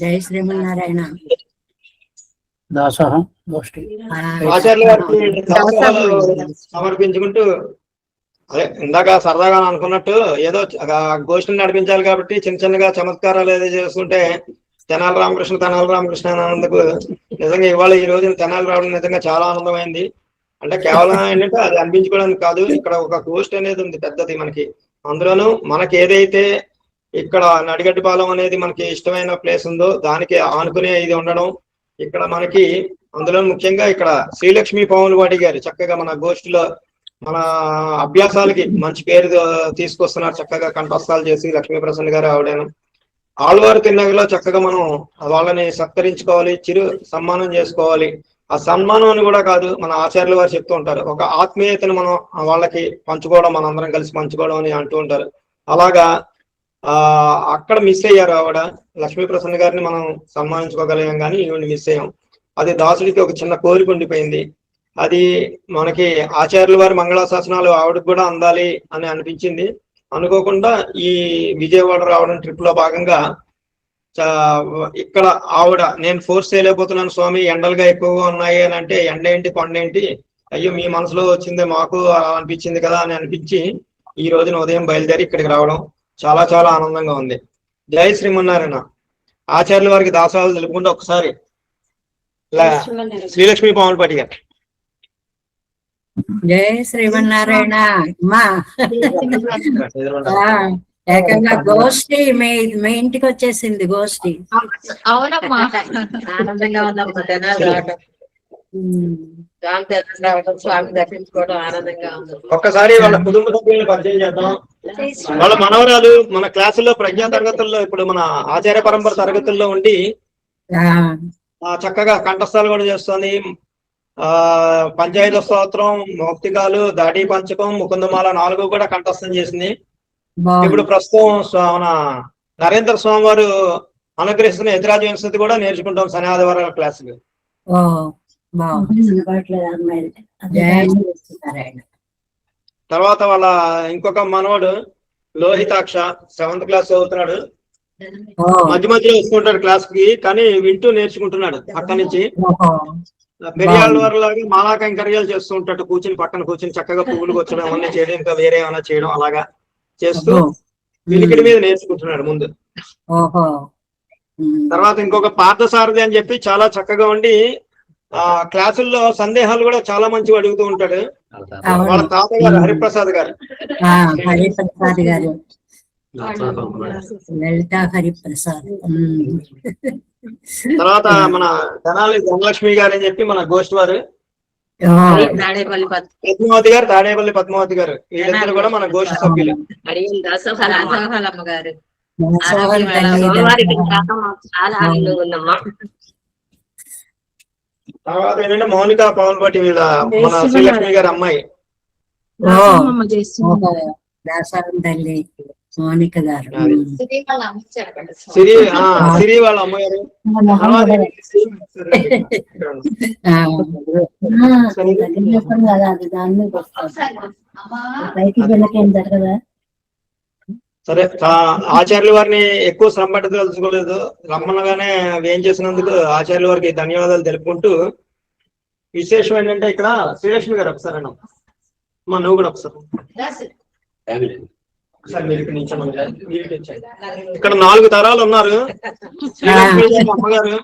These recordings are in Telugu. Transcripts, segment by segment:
జై శ్రీమన్నారాయణ. దాసోహం గోష్ఠి ఆచార్యుల వారికి సమర్పించుకుంటూ అదే ఇందాక సరదాగా అనుకున్నట్టు ఏదో గోష్ఠిని నడిపించాలి కాబట్టి చిన్న చిన్నగా చమత్కారాలు ఏదో చేసుకుంటే తెనాలి రామకృష్ణ అని అన్నందుకు నిజంగా ఇవాళ ఈ రోజున తెనాలి రావడం నిజంగా చాలా ఆనందమైంది. అంటే కేవలం ఏంటంటే అది అనిపించుకోవడానికి కాదు, ఇక్కడ ఒక గోష్ఠి అనేది ఉంది పెద్దది మనకి. అందులోనూ మనకి ఏదైతే ఇక్కడ నడిగడ్డిపాలెం అనేది మనకి ఇష్టమైన ప్లేస్ ఉందో దానికి ఆనుకునే ఇది ఉండడం ఇక్కడ మనకి, అందులో ముఖ్యంగా ఇక్కడ శ్రీలక్ష్మి పాములవాడి గారు చక్కగా మన గోష్ఠిలో మన అభ్యాసాలకి మంచి పేరు తీసుకొస్తున్నారు. చక్కగా కంఠస్థాలు చేసి లక్ష్మీ ప్రసన్న గారు ఆవిడను ఆళ్వారు తిన్నగలో చక్కగా మనం వాళ్ళని సత్కరించుకోవాలి, చిరు సన్మానం చేసుకోవాలి. ఆ సన్మానం అని కూడా కాదు, మన ఆచార్యుల వారు చెప్తూ ఉంటారు, ఒక ఆత్మీయతను మనం వాళ్ళకి పంచుకోవడం, మనందరం కలిసి పంచుకోవడం అని అంటూ ఉంటారు. అలాగా అక్కడ మిస్ అయ్యారు ఆవిడ. లక్ష్మీ ప్రసన్న గారిని మనం సన్మానించుకోగలిగాం కానీ ఈవిని మిస్ అయ్యాం. అది దాసుడికి ఒక చిన్న కోరిక ఉండిపోయింది. అది మనకి ఆచార్యుల వారి మంగళాశాసనాలు ఆవిడకి కూడా అందాలి అని అనిపించింది. అనుకోకుండా ఈ విజయవాడ రావడం ట్రిప్ లో భాగంగా ఇక్కడ ఆవిడ నేను ఫోర్స్ చేయలేకపోతున్నాను స్వామి, ఎండలుగా ఎక్కువగా ఉన్నాయి అని అంటే, ఎండ ఏంటి కొండ ఏంటి, అయ్యో మీ మనసులో వచ్చిందే మాకు అనిపించింది కదా అని అనిపించి ఈ రోజున ఉదయం బయలుదేరి ఇక్కడికి రావడం చాలా చాలా ఆనందంగా ఉంది. జై శ్రీమన్నారాయణ. ఆచార్యుల వారికి దాసాలు తెలుపుకుంటూ ఒకసారి శ్రీలక్ష్మి పాములపాటి గారు. జై శ్రీమన్నారాయణ. అమ్మా ఏకంగా గోష్ఠి మీ ఇంటికి వచ్చేసింది గోష్ఠి. అవునమ్మా, ఆనందంగా ఉందమ్మా. స్వామి దర్శించుకోవడం ఆనందంగా ఉంది. ఒక్కసారి వాళ్ళ కుటుంబ సభ్యులను పరిచయం చేద్దాం. వాళ్ళ మనవరాలు మన క్లాసుల్లో ప్రజ్ఞా తరగతుల్లో ఇప్పుడు మన ఆచార్య పరంపర తరగతుల్లో ఉండి చక్కగా కంఠస్థాలు కూడా చేస్తుంది. పంచాయత స్తోత్రం, మౌక్తికాలు, దాడి పంచకం, ముకుందమాల 4 కూడా కంఠస్థం చేసింది. ఇప్పుడు ప్రస్తుతం మన నరేంద్ర స్వామి వారు అనుగ్రహిస్తున్న ఎతిరాజ వింశతి కూడా నేర్చుకుంటాం శని ఆదివారాల క్లాసులు. తర్వాత వాళ్ళ ఇంకొక మనవాడు లోహితాక్ష 7th క్లాస్ చదువుతున్నాడు. మధ్య మధ్యలో వస్తుంటాడు క్లాస్ కి, కానీ వింటూ నేర్చుకుంటున్నాడు అక్కడి నుంచి. పెరియాళ్ళ వారిలాగా మాలా కైంకర్యాలు చేస్తూ ఉంటాడు, కూర్చుని పక్కన కూర్చుని చక్కగా పువ్వులు కూర్చడం అవన్నీ చేయడం, ఇంకా వేరే ఏమైనా చేయడం అలాగా చేస్తూ వినికిడి మీద నేర్చుకుంటున్నాడు ముందు. తర్వాత ఇంకొక పార్థసారథి అని చెప్పి చాలా చక్కగా ఉండి క్లాసుల్లో సందేహాలు కూడా చాలా మంచిగా అడుగుతూ ఉంటాడు. వాళ్ళ తాతగారు హరిప్రసాద్ గారు. హరిప్రసాద్ గారు, లలితా హరిప్రసాద్. తర్వాత మన తెనాలి ధనలక్ష్మి గారు అని చెప్పి మన గోష్ఠి వారు, పద్మావతి గారు, తాడేపల్లి పద్మావతి గారు, వీళ్ళిద్దరు కూడా మన గోష్ఠి సభ్యులు. తర్వాత ఏంటంటే మౌనిక పావులపాటి వీళ్ళ మన శ్రీలక్ష్మి గారి అమ్మాయి. తల్లి మౌనిక గారు, సిరి వాళ్ళ అమ్మగారు. సరే, ఆచార్యుల వారిని ఎక్కువ శ్రమ పట్టదలుచుకోలేదు, రమ్మనగానే ఏం చేసినందుకు ఆచార్యుల వారికి ధన్యవాదాలు తెలుపుకుంటూ, విశేషం ఏంటంటే ఇక్కడ శ్రీలక్ష్మి గారు ఒకసారి మా నువ్వు కూడా ఒకసారి ఇక్కడ 4 తరాలు ఉన్నారు. శ్రీలక్ష్మి గారు అమ్మగారు,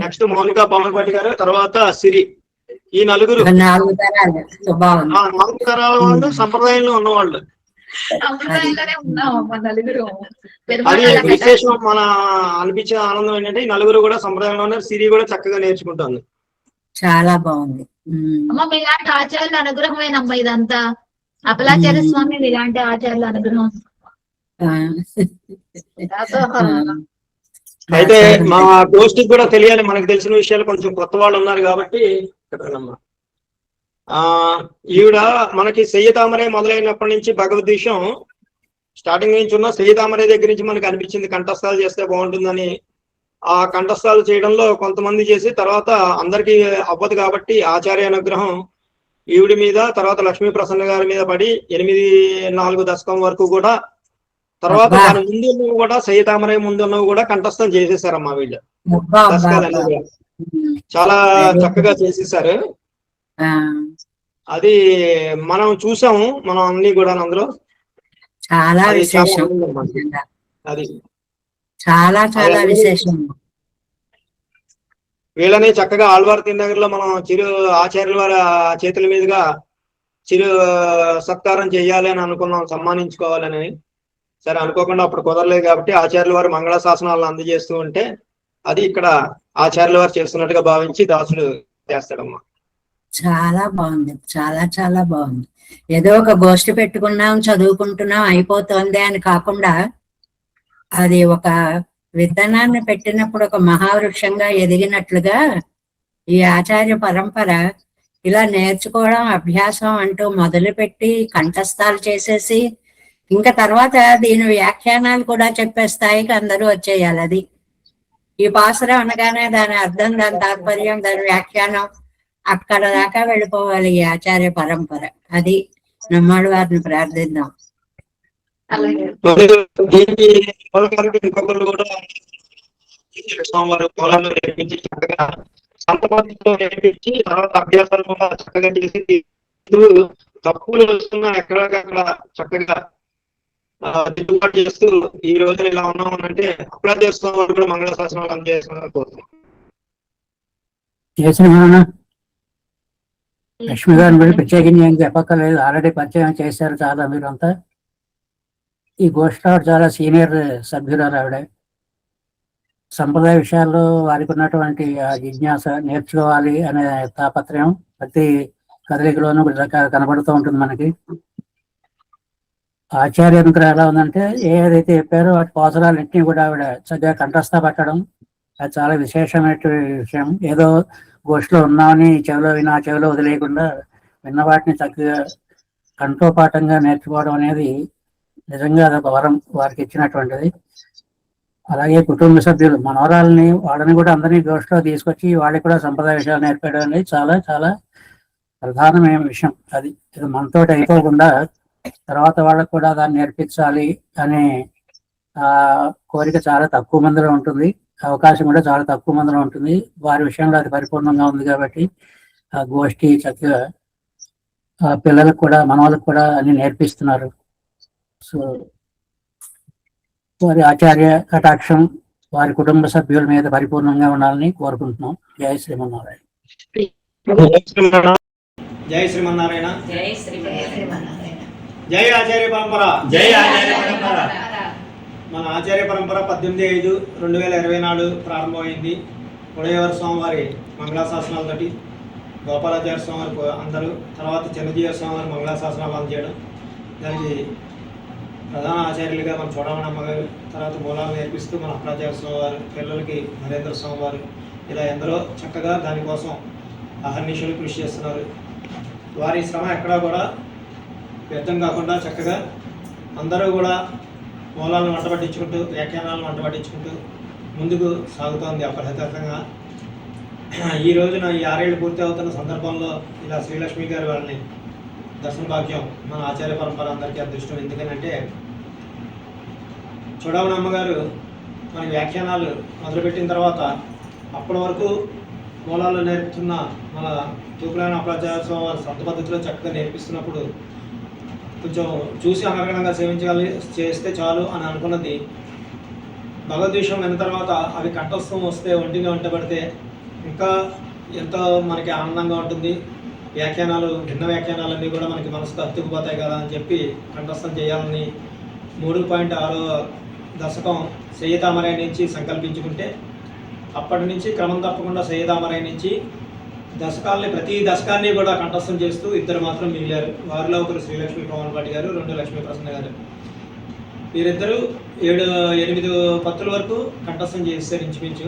నెక్స్ట్ మౌనిక పాములపాటి గారు, తర్వాత సిరి. ఈ 4 4 తరాల వాళ్ళు సంప్రదాయంలో ఉన్నవాళ్ళు. అది విశేషం. మన అనిపించే ఆనందం ఏంటంటే ఈ 4 కూడా సంప్రదాయంలో ఉన్నారు. సిరి కూడా చక్కగా నేర్చుకుంటుంది. చాలా బాగుంది. అమ్మ మీలాంటి ఆచార్యుల అనుగ్రహమేనమ్మా ఇదంతా. అప్పలాచార్య స్వామి ఇలాంటి ఆచార్యుల అనుగ్రహం. అయితే మా గోష్ఠికి కూడా తెలియాలి, మనకు తెలిసిన విషయాలు కొంచెం కొత్త వాళ్ళు ఉన్నారు కాబట్టి. ఈవిడ మనకి సెయ్యతామరే మొదలైనప్పటి నుంచి భగవద్గీతం స్టార్టింగ్ నుంచి ఉన్న సెయ్యతామరే దగ్గర నుంచి మనకి అనిపించింది కంఠస్థాలు చేస్తే బాగుంటుందని. ఆ కంఠస్థాలు చేయడంలో కొంతమంది చేసి తర్వాత అందరికీ అవ్వదు కాబట్టి ఆచార్య అనుగ్రహం ఈవిడి మీద, తర్వాత లక్ష్మీ ప్రసన్న గారి మీద పడి 8-4 దశకం వరకు కూడా తర్వాత అబ్బా దాని ముందు ఉన్నవి కూడా సయ్యతామరై ముందు ఉన్నవి కూడా కంఠస్థం చేసేసారమ్మా వీళ్ళు. అబ్బా అబ్బా దశకాలన్నీ అబ్బా. కూడా చాలా వెరీ చక్కగా గుడ్. చేసేసారు. ఆ, అది మనం చూసాము, మనం అన్ని కూడా అందులో. చాలా అది చాలా విశేషం ఆనందం మనకి. నిజంగా. అది చాలా అది చాలా అందరూ విశేషం. వీళ్ళని చక్కగా ఆళ్వార్ తిరునగర్లో మనం చిరు ఆచార్యుల వారి చేతుల మీదుగా చిరు సత్కారం చేయాలి అని అనుకున్నాం, సన్మానించుకోవాలని. సరే అనుకోకుండా అప్పుడు కుదరలేదు కాబట్టి ఆచార్యుల వారు మంగళ శాసనాలను అందజేస్తూ ఉంటే అది ఇక్కడ ఆచార్యుల వారు చేస్తున్నట్టుగా భావించి దాసుడు చేస్తాడమ్మా. చాలా బాగుంది, చాలా చాలా బాగుంది. ఏదో ఒక గోష్ఠి పెట్టుకున్నాం, చదువుకుంటున్నాం, అయిపోతుంది అని కాకుండా అది ఒక విత్తనాన్ని పెట్టినప్పుడు ఒక మహావృక్షంగా ఎదిగినట్లుగా ఈ ఆచార్య పరంపర ఇలా నేర్చుకోవడం, అభ్యాసం అంటూ మొదలుపెట్టి కంఠస్థాలు చేసేసి ఇంకా తర్వాత దీని వ్యాఖ్యానాలు కూడా చెప్పే స్థాయికి అందరూ వచ్చేయాలి. అది ఈ పాసురం అనగానే దాని అర్థం, దాని తాత్పర్యం, దాని వ్యాఖ్యానం అక్కడ దాకా వెళ్ళిపోవాలి ఈ ఆచార్య పరంపర. అది నమ్మాడు వారిని ప్రార్థిద్దాం. అలాగే దీనికి మూలకారుడు ఇంకొకరు కూడా స్వామివారు పొలాల్లో నేర్పించి చక్కగా సంతపత్తితో నేర్పించి తర్వాత అభ్యాసాలు కూడా చక్కగా చేసి తప్పులు వస్తున్నా ఎక్కడికక్కడ చక్కగా దిద్దుబాటు చేస్తూ ఈ రోజున ఇలా ఉన్నాం అంటే అప్లా చేస్తున్న వారు కూడా మంగళ శాసనాలు అందజేస్తున్నారు కోరుతున్నాం. చేసిన లక్ష్మి గారిని కూడా ప్రత్యేకించి ఏం చెప్పక్కర్లేదు, ఆల్రెడీ పరిచయం చేశారు చాలా మీరంతా. ఈ గోష్ఠిలో చాలా సీనియర్ సభ్యురాలు ఆవిడ. సంప్రదాయ విషయాల్లో వారికి ఉన్నటువంటి జిజ్ఞాస, నేర్చుకోవాలి అనే తాపత్రయం ప్రతి కదలికలోనూ కనబడుతూ ఉంటుంది మనకి. ఆచార్య అనుగ్రహం ఎలా ఉందంటే ఏదైతే చెప్పారో వాటి పోసరాలన్నింటినీ కూడా ఆవిడ చక్కగా కంఠస్థ పట్టడం అది చాలా విశేషమైన విషయం. ఏదో గోష్ఠిలో ఉన్నామని చెవిలో వినా చెవిలో వదిలేయకుండా విన్న వాటిని చక్కగా కంఠోపాఠంగా నేర్చుకోవడం అనేది నిజంగా అదొక వరం వారికి ఇచ్చినటువంటిది. అలాగే కుటుంబ సభ్యులు మనవరాలని వాళ్ళని కూడా అందరినీ గోష్ఠిలో తీసుకొచ్చి వాళ్ళకి కూడా సంప్రదాయ విషయాలు నేర్పడం అనేది చాలా చాలా ప్రధానమైన విషయం. అది ఇది మనతోటి అయిపోకుండా తర్వాత వాళ్ళకు కూడా దాన్ని నేర్పించాలి అనే కోరిక చాలా తక్కువ మందిలో ఉంటుంది, అవకాశం కూడా చాలా తక్కువ మందిలో ఉంటుంది. వారి విషయంలో అది పరిపూర్ణంగా ఉంది కాబట్టి ఆ గోష్ఠి చక్కగా పిల్లలకు కూడా మనవాళ్ళకు కూడా అన్ని నేర్పిస్తున్నారు. సో వారి ఆచార్య కటాక్షం వారి కుటుంబ సభ్యుల మీద పరిపూర్ణంగా ఉండాలని కోరుకుంటున్నాం. జై శ్రీమన్నారాయణ. జై శ్రీమన్నారాయణ. జై శ్రీమన్నారాయణ. జై ఆచార్య పరంపర. జై ఆచార్య పరంపర. మన ఆచార్య పరంపర 18/5/2024 ప్రారంభమైంది. ఉడయవర స్వామివారి మంగళాశాసనాలతోటి గోపాలాచార్య స్వామివారి అందరూ, తర్వాత చిన్నజీవ స్వామివారి మంగళాశాసనాలు అందజేయడం. దానికి ప్రధాన ఆచార్యులుగా మన చూడమని అమ్మగారు, తర్వాత మూలాలు నేర్పిస్తూ మన అప్రాచార్య స్వామివారు, పిల్లలకి నరేంద్ర స్వామివారు, ఇలా ఎందరో చక్కగా దానికోసం అహర్నిశలు కృషి చేస్తున్నారు. వారి శ్రమ ఎక్కడా కూడా వ్యర్థం కాకుండా చక్కగా అందరూ కూడా మూలాలను వంట పట్టించుకుంటూ, వ్యాఖ్యానాలను వంట పట్టించుకుంటూ ముందుకు సాగుతోంది అప్రహతంగా. ఈ రోజున ఈ 6 ఏళ్ళు పూర్తి అవుతున్న సందర్భంలో ఇలా శ్రీలక్ష్మి గారు వాళ్ళని దర్శన భాగ్యం మన ఆచార్య పరంపర అందరికీ అదృష్టం. ఎందుకనంటే చూడమని అమ్మగారు మన వ్యాఖ్యానాలు మొదలుపెట్టిన తర్వాత అప్పటి వరకు మూలాలు నేర్పుతున్న మన తూపులైన అప్రాచార్య స్వామి సొంత పద్ధతిలో చక్కగా నేర్పిస్తున్నప్పుడు కొంచెం చూసి అనర్గణంగా సేవించాలి, చేస్తే చాలు అని అనుకున్నది భగవద్విషయం విన్న తర్వాత అవి కంఠస్థం వస్తే, ఒంటిగా వంటబడితే ఇంకా ఎంతో మనకి ఆనందంగా ఉంటుంది. వ్యాఖ్యానాలు, భిన్న వ్యాఖ్యానాలన్నీ కూడా మనకి మనసుకు అతుక్కుపోతాయి కదా అని చెప్పి కంఠస్థం చేయాలని 3.6వ దశకం సయ్యతామరై నుంచి సంకల్పించుకుంటే అప్పటి నుంచి క్రమం తప్పకుండా సయ్యతామరై నుంచి దశకాలని, ప్రతి దశకాన్ని కూడా కంఠస్థం చేస్తూ ఇద్దరు మాత్రం మిగిలారు. వారిలో ఒకరు శ్రీలక్ష్మి పవన్పాటి గారు, 2 లక్ష్మీ ప్రసన్న గారు. వీరిద్దరూ 7-8 పత్రుల వరకు కంఠస్థం చేస్తారు ఇంచుమించు.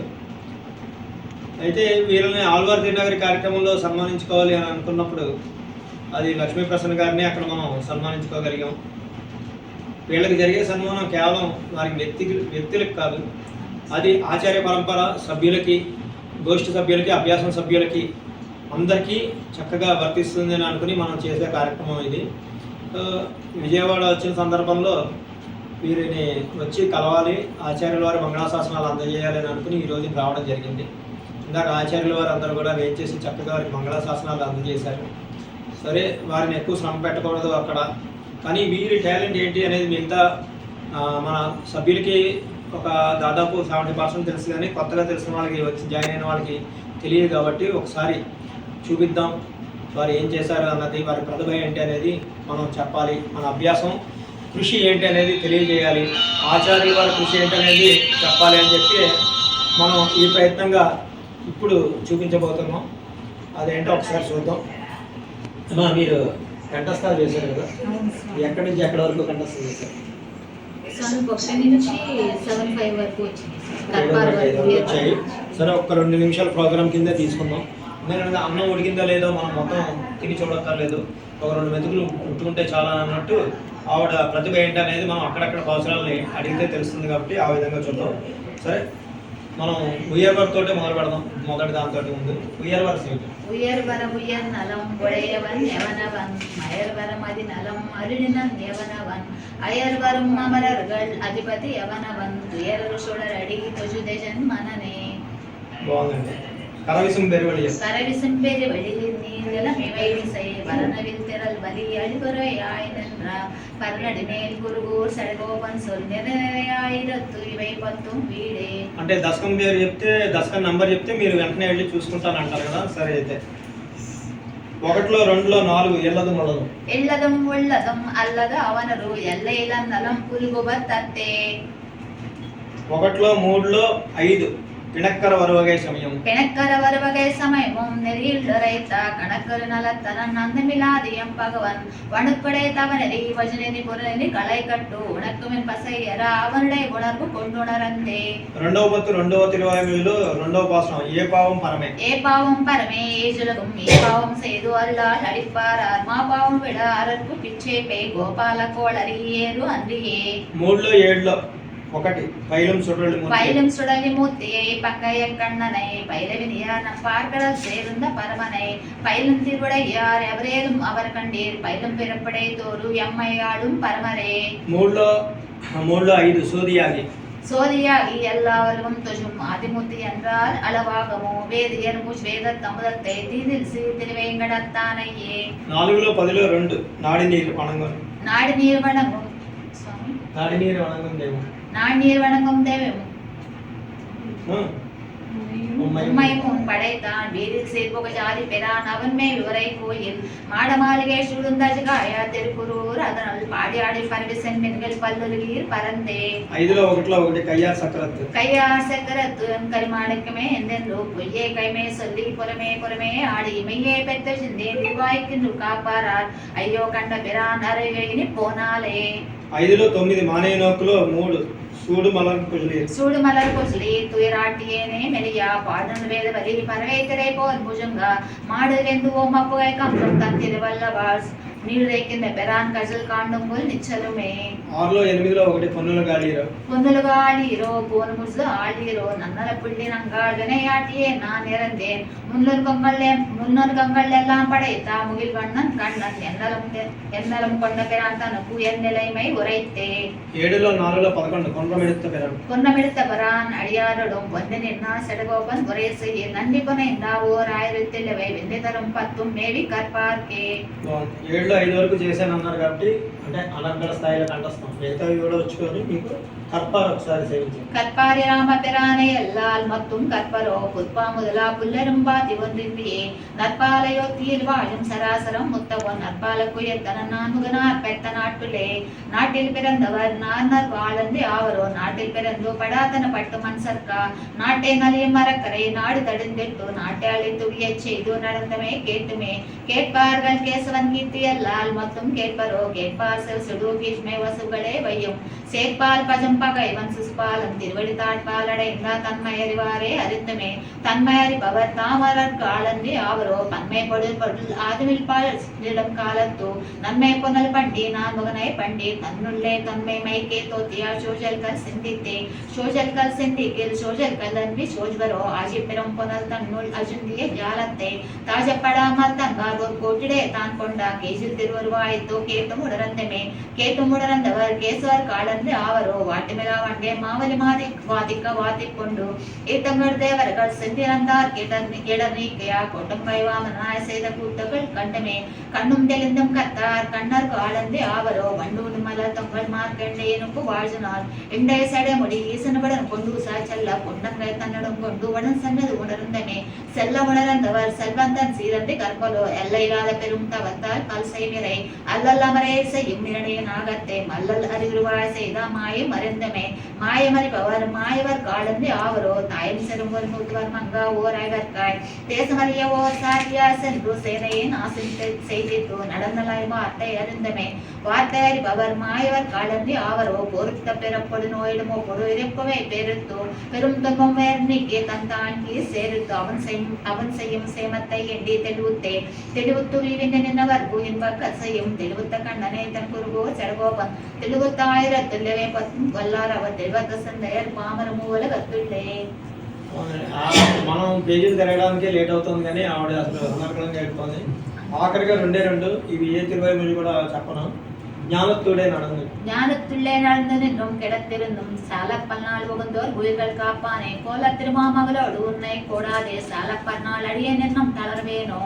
అయితే వీళ్ళని ఆళ్వార్ తిరునగరి కార్యక్రమంలో సన్మానించుకోవాలి అని అనుకున్నప్పుడు అది లక్ష్మీ ప్రసన్న గారిని అక్కడ మనం సన్మానించుకోగలిగాం. వీళ్ళకి జరిగే సన్మానం కేవలం వారి వ్యక్తులకు కాదు, అది ఆచార్య పరంపర సభ్యులకి, గోష్ఠి సభ్యులకి, అభ్యాసం సభ్యులకి అందరికీ చక్కగా వర్తిస్తుందని అనుకుని మనం చేసే కార్యక్రమం ఇది. విజయవాడ వచ్చిన సందర్భంలో వీరిని వచ్చి కలవాలి, ఆచార్యుల వారి మంగళాశాసనాలు అందజేయాలి అని అనుకుని ఈ రోజు రావడం జరిగింది. ఇందాక ఆచార్యుల వారు అందరూ కూడా వేయించేసి చక్కగా వారికి మంగళాశాసనాలు అందజేశారు. సరే, వారిని ఎక్కువ శ్రమ పెట్టకూడదు అక్కడ, కానీ వీరి టాలెంట్ ఏంటి అనేది మిగతా మన సభ్యులకి ఒక దాదాపు 70% తెలుసు, కానీ కొత్తగా తెలిసిన వాళ్ళకి వచ్చి జాయిన్ అయిన వాళ్ళకి తెలియదు. కాబట్టి ఒకసారి చూపిద్దాం వారు ఏం చేశారు అన్నది, వారి ప్రతిభ ఏంటి అనేది మనం చెప్పాలి. మన అభ్యాసం కృషి ఏంటి అనేది తెలియజేయాలి, ఆచార్యుల వారి కృషి ఏంటి అనేది చెప్పాలి అని చెప్పి మనం ఈ ప్రయత్నంగా ఇప్పుడు చూపించబోతున్నాం. అదేంటో ఒకసారి చూద్దాం. అమ్మా, మీరు కంఠస్థాలు చేశారు కదా, ఎక్కడి నుంచి ఎక్కడి వరకు కంఠస్థం చేశారు? 1 నుంచి 7-5 వరకు వచ్చాయి. సరే, ఒక్క 2 నిమిషాల ప్రోగ్రామ్ కింద తీసుకుందాం. ఎందుకంటే అన్నం ఉడికిందో లేదో మనం మొత్తం తిని చూడక్కర్లేదు, ఒక 2 మెతుకులు ఉట్టుకుంటే చాలా అన్నట్టు ఆవిడ ప్రతిభ ఏంటి అనేది మనం అక్కడక్కడ పాసురాలని అడిగితే తెలుస్తుంది. కాబట్టి ఆ విధంగా చూద్దాం. సరే, మనం ఉయ్యర్వర్ తోటే మొదలు పెడదాం. మొదటి దాంతో ముందు ఉయ్యర్వర్ సేపు உயர்வர உயர் நலம் உடையவன் எவனவன் மயர்வரம் அதி நலம் அருளினன் எவனவன் அயர்வரும் அமரர்கள் அதிபதி எவனவன் துயரரு சுடரடி தொஜுதெஜன் மனனே. బాగుందండి. కరవిసం పెరువడి கரவிசன் பெரு வெளியில் நீங்களும் இவை விசை வரணவில் திரள் வலி அழிவுரையாய் நின்ற பரநடி மேல் குருகூர் சடகோபன் சொல் நிறையாயிரத்து ఇవై 10 వీడే. అంటే దశకం పేరు చెప్తే, దశకం నంబర్ చెప్తే మీరు వెంటనే వెళ్ళి చూసుకుంటాను అంటారు కదా. సరే, అయితే 1లో 2లో 4 ఎల్లదు మొలదు ఎల్లదం ఉల్లదం అల్లద అవనరు ఎల్లైల నలం పులుగుబ తత్తే. 1లో 3లో 5 పిణక్కర వరువగై సమయం. பிணக்கர வருவகை சமயமும் நெறியில் ரைத்த கணக்கரு நலத்தனன் நந்தமிலாதியம் பகவன் வணுப்படை தவனரி வஜனரி பொருளரி களை கட்டு உனக்குமின் பசையர அவனுடைய உணர்வு கொண்டுணரந்தே. 2వ పత్తు 2వ తిరువాయువులో 2వ పాసనం ఏ పావం పరమే. ఏ పావం పరమే ఏజులகும் ఏ పావం செய்து அல்லால் அடிப்பாரார் మా పావం విడ అరకు పిచ్చేపై గోపాల కోళరి ఏరు అన్రియే. 3లో 7లో 1 పైలం సుడలి మూర్తి. பயிலும் சுடலி மூர்த்தியை பங்கைய கண்ணனை பைரவினியார் நம் பார்க்கடல் சேர்ந்த பரமனை பயிலும் திருவுடையார் எவரேலும் அவர் கண்டீர் பயிலும் பிறப்படை தோறு எம்மையாடும் பரமரே. 3లో 5 சோதியாகி. சோதியாகி எல்லாவரும் தொழும் ஆதிமூர்த்தி என்றால் அளவாகமோ வேதியர் வேத தமுதத்தை தீதில் திருவேங்கடத்தானையே. 4లో 10లో 2 நாடி நீர் வணங்கும். நாடு நீர் வணங்கும் சுவாமி. நாடி நீர் வணங்கும் தெய்வம். நாண்ணீர் வணங்கும் தெய்வம். உம்மையும் படைத்தான் வீரில் சேர்புக ஜாதி பெறான் அவன் மேல் உரை கோயில் மாட மாளிகை சுழுந்தஜகாயா திருக்குறூர் அதனால் பாடி ஆடி பரவிசன் மின்கள் பல்லுலகீர் பரந்தே. 5లో 1 கையார் சக்கரத்து. கையார் சக்கரத்து கரிமாணிக்குமே எந்தெந்தோ பொய்யே கைமே சொல்லி புறமே புறமே ஆடி மெய்யே பெற்ற சிந்தே திருவாய்க்கு காப்பாரார் ஐயோ கண்ட பிரான் அருகையினி போனாலே. 5లో 9 మానే నోకులో 3 సూడు మలర్ కుజలి. சூடு மலர் கொசலி துயராட்டியேனே மெலியா பாடுன் வேத வலி பறவைத்திரை போல் முஜுங்க மாடு வெந்து ஓமப்புகை கம்பம் தன் திருவல்லவாஸ் నీళ్ళెక్కింద పెరాన్ గజల్ కాండంబుల్ నిచ్చలుమే. 6లో 8లో 1 పొన్నుల గాలిరో. పొన్నుల గాలిరో పోను ముజ్జు ఆళిరో నన్నల పుల్లి నంగాள் வினையாட்டியே நான் இறந்தேன் முன்னொரு கங்கள் எல்லாம் படைத்தா முகில் வண்ணன் கண்ணன் என்னலம் கொண்ட பெறான் தனக்கு என் நிலைமை உரைத்தே. 7లో 4లో 11 கொன்றமெடுத்த பெறான். கொன்றமெடுத்த பெறான் அடியாரோடும் வந்து நின்னா செடகோபன் ஒரே செய்ய நன்றி புனைந்தா ஓர் 1000 வெந்தி தரும் 10 மேவி கற்பார்க்கே. 7లో 5 వరకు చేశాను అన్నారు కాబట్టి అంటే అనర్గళ స్థాయిలో కంటస్తాం. మిగతావి కూడా వచ్చుకొని మీకు కర్పారు ఒకసారి సేవించండి. கற்பாரி ராம பிரானை எல்லால் மத்தும் கற்பரோ புத்பா முதலா புல்லரும்பாதி ஒன்றின்றியே நற்பாலையொத்தியில் வாழும் சராசரம் முத்தவன் நற்பால குயத்தன நான்முகனார் பெத்த நாட்டுலே. நாட்டில் பிறந்தவர் நார்னர் வாழந்து ஆவரோ நாட்டில் பிறந்தோ படாதன பட்டு மண் சர்க்கா நாட்டை நலிய மரக்கரை நாடு தடுந்திட்டு நாட்டை அழித்து உயச் செய்து நடந்தமே கேட்டுமே. கேட்பார்கள் கேசவன் கீர்த்தி எல்லால் மத்தும் கேட்பரோ கேட்பார் செல் சுடு கீஷ்மை வசுகளே வையும் சேர்ப்பால் பஜம் பகைவன் திருப்பாலம் திருவடி தாழ்பாலடைந்தா தன்மையறிவாரே அறிந்தமே தன்மையறி பவர் தாமரர் காலந்தி ஆவரோ பன்மை பொருள் பொருள் ஆதுவில் பாடம் காலத்தோ நன்மை பொன்னல் பண்டி நான் முகனை பண்டி தன்னுள்ளே தன்மை மைக்கே தோத்தியா சோஜல்கள் சிந்தித்தே சோஜல்கள் சிந்திக்கில் சோஜல்கள் அன்பி சோஜ்வரோ ஆஜி பெரும் பொன்னல் தன்னுள் அஜுந்திய ஜாலத்தை தாஜப்படாமல் தன்பார் ஒரு கோட்டிடே தான் கொண்டா கேசில் திருவருவாய்த்தோ கேட்டும் உடரந்தமே கேட்டும் உடரந்தவர் கேசுவர் காலந்து ஆவரோ வாட்டுமிலா வண்டே மாவலி மாதி வாதிக்க வாத்திக்கொண்டு ஈட்டங்கள் தேவர்கள் சென்றிருந்தார் கேடர் நீக்கையா கொட்டும் கைவாமனாய் செய்த கூட்டுகள் கண்டமே கண்ணும் தெளிந்தும் கத்தார் கண்ணர் காலந்து ஆவரோ வண்டூடு மலர் தொங்கல் மார்க்கண்டேனுக்கு வாழ்சினார் இண்டைய சடை முடி ஈசனுடன் கொண்டு சாச்சல்ல பொன்னங்கை தன்னடும் கொண்டு உடன் சென்றது உணர்ந்தமே செல்ல உணர்ந்தவர் செல்வந்தன் சீரந்தி கற்பலோ எல்லையில்லாத பெரும் தவத்தால் பல் செய்விரை அல்லல் அமரே செய்யும் நினைய நாகத்தை மல்லல் அறிவுருவாய் செய்த மாயம் அறிந்தமே மாயமறிபவர் மாயவர் காலந்தி ஆவரோ தாயம் செரும்பொரு மூத்துவர் மங்கா ஓர் ஐவர்காய் தேசமறிய ஓர் சாரியார் சென்று சேனையை நாசின் செய்தித்து நடந்தலாய் வார்த்தை அறிந்தமே வார்த்தை அறிபவர் மாயவர் காலந்தி ஆவரோ பொருத்த பெறப்படு நோயிடுமோ பொரு இறப்பவை பெருத்தோ பெரும் துன்பம் வேர் நீக்கி தன் தாங்கி சேருத்து அவன் செய்யும் சேமத்தை எண்டி தெளிவுத்து வீவிந்து நின்றவர் இன்பக் செய்யும் தெளிவுத்த கண்ணனை தன் குருகோ சரகோபன் தெளிவுத்த ஆயிரத்துள்ளவே பத்தும் வல்லார் அவர் தெளிவத்த சந்தையர் பாமர மூவல కత్తుళ్ళే. మనం పేజీలు తిరగడానికి లేట్ అవుతుంది కానీ ఆవిడ అసలు అనర్గళంగా చెప్తుంది. ఆఖరిగా రెండు ఇవి ఏ తిరువైపులు కూడా చెప్పను. ஞானத்துள்ளே நடந்து ஞானத்துள்ளே நடந்து நின்றும் கிடத்திருந்தும் சால 14 உகந்தோர் உயிர்கள் காப்பானே கோல திருமாமகளோடு உன்னை கூடாதே சால 14 அடியே நின்னும் தளர்வேனோ.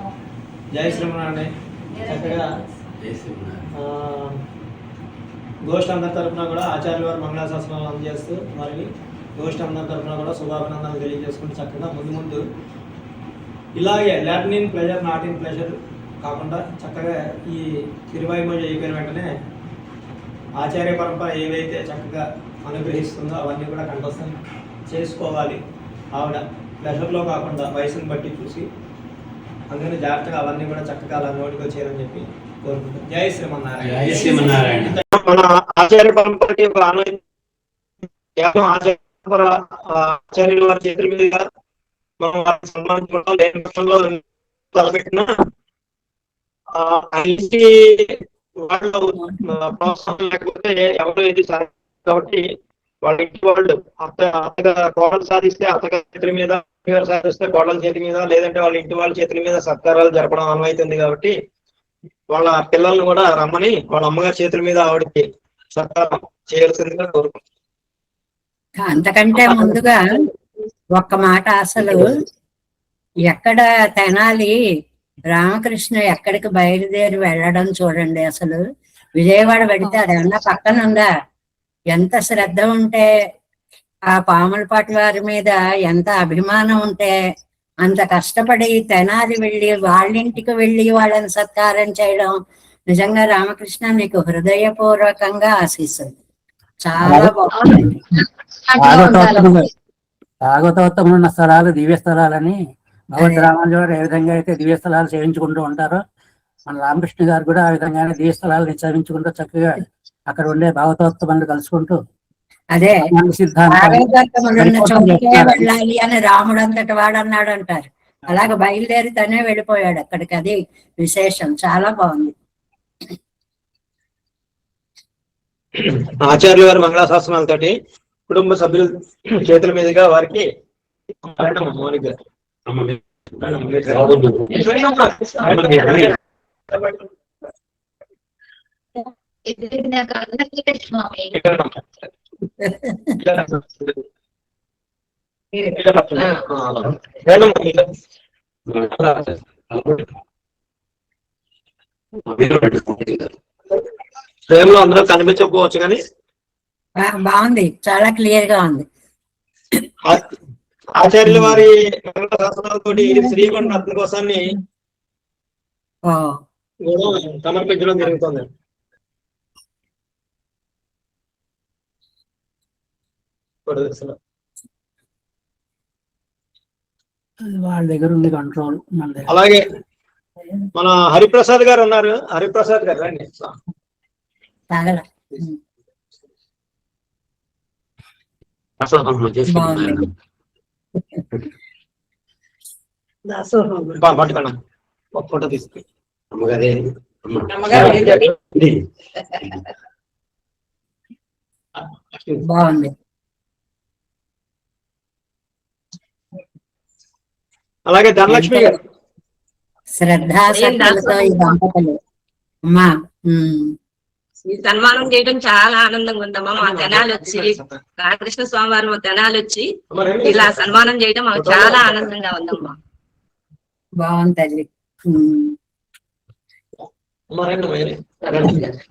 జై శ్రీమన్నారాయణ. చక్కగా గోష్ఠి అందరి తరఫున కూడా ఆచార్యుల వారు మంగళాశాసనాలు అందజేస్తూ మరి గోష్ఠి అందరి తరఫున కూడా శుభాభినందనలు తెలియజేసుకుంటూ చక్కగా ముందు ఇలాగే Latin in pleasure not in pleasure కాకుండా చక్కగా ఈ తిరువైమోజి అయిపోయిన వెంటనే ఆచార్య పరంపర ఏవైతే చక్కగా అనుగ్రహిస్తుందో అవన్నీ కూడా కంఠస్థం చేసుకోవాలి. ఆవిడ ప్లెజర్లో కాకుండా వయసును బట్టి చూసి అందుకని జాగ్రత్తగా అవన్నీ కూడా చక్కగా అలా నోటికి వచ్చారని చెప్పి కోరుకుంటాం. జై శ్రీమన్నారాయణ. జై శ్రీమన్నారాయణ. మన ఆచార్య పరంపరకి ఒక ఆచార్యుల వారి చేతుల మీదుగా మనం వారిని సన్మానించుకుంటాం. లేని పక్షంలో తలపెట్టిన వాళ్ళు ప్రోత్సాహం లేకపోతే ఎవరు ఇది కాబట్టి వాళ్ళ ఇంటి వాళ్ళు అత్తగా కోడలు సాధిస్తే అత్తగారి చేతుల మీద, సాధిస్తే కోడల చేతి మీద, లేదంటే వాళ్ళ ఇంటి వాళ్ళ చేతుల మీద సత్కారాలు జరపడం అనువైతుంది. కాబట్టి వాళ్ళ పిల్లల్ని కూడా రమ్మని వాళ్ళ అమ్మగారి చేతుల మీద ఆవిడకి సత్కారం చేయాల్సిందిగా కోరుకుంటున్నాం. అంతకంటే ముందుగా ఒక్క మాట, అసలు ఎక్కడ తెనాలి రామకృష్ణ ఎక్కడికి బయలుదేరి వెళ్ళడం చూడండి. అసలు విజయవాడ పెడితే అదేమన్నా పక్కన ఉందా? ఎంత శ్రద్ధ ఉంటే, ఆ పాములపాటి వారి మీద ఎంత అభిమానం ఉంటే అంత కష్టపడి తెనాలి వెళ్ళి వాళ్ళింటికి వెళ్ళి వాళ్ళని సత్కారం చేయడం నిజంగా రామకృష్ణ మీకు హృదయపూర్వకంగా ఆశీస్సులు. చాలా బాగుంది. భాగవతోత్తములు ఉన్న స్థలాలు దివ్య స్థలాలని భగవద్ రామానుజు గారు ఏ విధంగా అయితే దివ్య స్థలాలు సేవించుకుంటూ ఉంటారో, మన రామకృష్ణ గారు కూడా ఆ విధంగానే దివ్య స్థలాలను సేవించుకుంటూ చక్కగా అక్కడ ఉండే భాగవతోత్తములు కలుసుకుంటూ అదే సిద్ధాంతం వెళ్ళాలి అని రాముడు అంతటి వాడు అన్నాడు అంటారు. అలాగ బయలుదేరి తనే వెళ్ళిపోయాడు అక్కడికి. అది విశేషం. చాలా బాగుంది. ఆచార్యుల వారి మంగళాశాసనాలతోటి కుటుంబ సభ్యుల చేతుల మీదుగా వారికి ఫ్రేమ్ లో అందరూ కనిపించకపోవచ్చు కానీ బాగుంది, చాలా క్లియర్ గా ఉంది. ఆచార్యుల వారి శాసనాలతో శ్రీకొండ రత్న కోశాన్ని సమర్పించడం జరుగుతుంది. వాళ్ళ దగ్గర ఉంది కంట్రోల్. అలాగే మన హరిప్రసాద్ గారు ఉన్నారు. హరిప్రసాద్ గారు రండి. బాగుంది. పట్టుకున్నా ఒక ఫోటో తీసుకు బాగుంది. అలాగే ధనలక్ష్మి గారు శ్రద్ధాశక్తులతో ఈ దంపతులు అమ్మా ఈ సన్మానం చేయడం చాలా ఆనందంగా ఉందమ్మా. మా తెనాలు వచ్చి రామకృష్ణ స్వామి వారు మా తెనాలు వచ్చి ఇలా సన్మానం చేయడం మాకు చాలా ఆనందంగా ఉందమ్మా. బాగుంది తల్లి.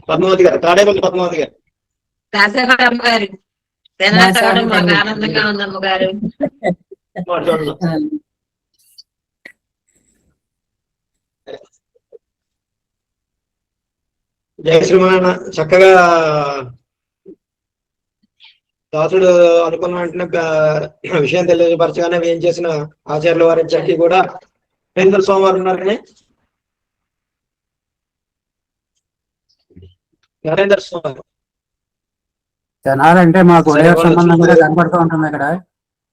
పద్మావతి గారు తాడేపల్లి పద్మావతి గారు దాసగారమ్మ గారు తెనాలి రావడం మాకు ఆనందంగా ఉందమ్మ గారు. జయ శ్రీమన్నారాయణ. చక్కగా దాసుడు అనుకున్న వెంటనే విషయం తెలియపరచగానే ఏం చేసిన ఆచార్యుల వారి ఇద్దరికి కూడా నరేంద్ర స్వామి వారు ఉన్నారు కానీ నరేంద్ర స్వామి తెనాలంటే మాకు ఒడేరు సంబంధం కూడా కనపడుతూ ఉంటుంది. ఇక్కడ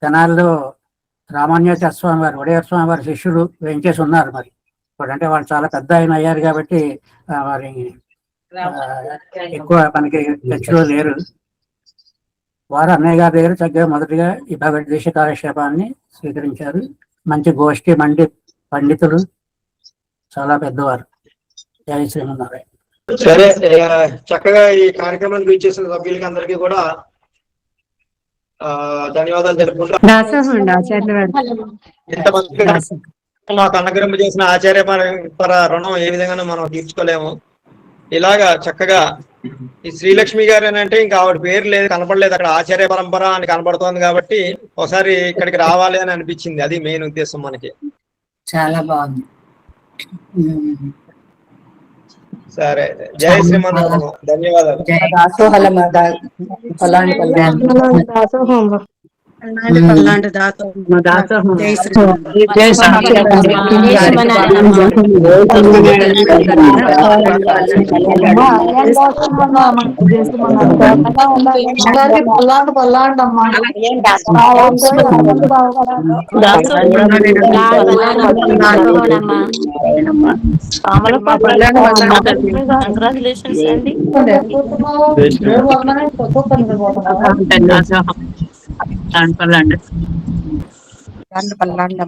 తెనాలిలో రామాన్యాచార్య స్వామి వారు ఒడేరు స్వామి వారి శిష్యులు వేయించేసి ఉన్నారు. మరి ఇప్పుడంటే వాళ్ళు చాలా పెద్ద ఆయన అయ్యారు కాబట్టి వారి ఎక్కువ మనకి చర్చలో లేరు. వారు అన్నయ్య గారి దగ్గర చక్కగా మొదటిగా ఈ భగవద్గీత కాలక్షేపాన్ని స్వీకరించారు. మంచి గోష్ఠి మండి పండితులు, చాలా పెద్దవారు. జయ శ్రీమన్నారాయణ. సరే, చక్కగా ఈ కార్యక్రమానికి ఇచ్చేసిన సభ్యులకి అందరికీ కూడా ధన్యవాదాలు తెలుపుకుంటా. మాకు అనుగ్రహం చేసిన ఆచార్య పర రుణం ఏ విధంగా మనం తీర్చుకోలేము. ఇలాగా చక్కగా ఈ శ్రీలక్ష్మి గారు అంటే ఇంకా ఆవిడ పేరు లేదు, కనపడలేదు అక్కడ. ఆచార్య పరంపర అని కనపడుతోంది కాబట్టి ఒకసారి ఇక్కడికి రావాలి అని అనిపించింది. అది మెయిన్ ఉద్దేశం మనకి. చాలా బాగుంది. సరే, జయ శ్రీమన్నారాయణ. ధన్యవాదాలు. కంగ్రాచులేషన్స్ అండి. దాని పల్లండి. పల్లాండ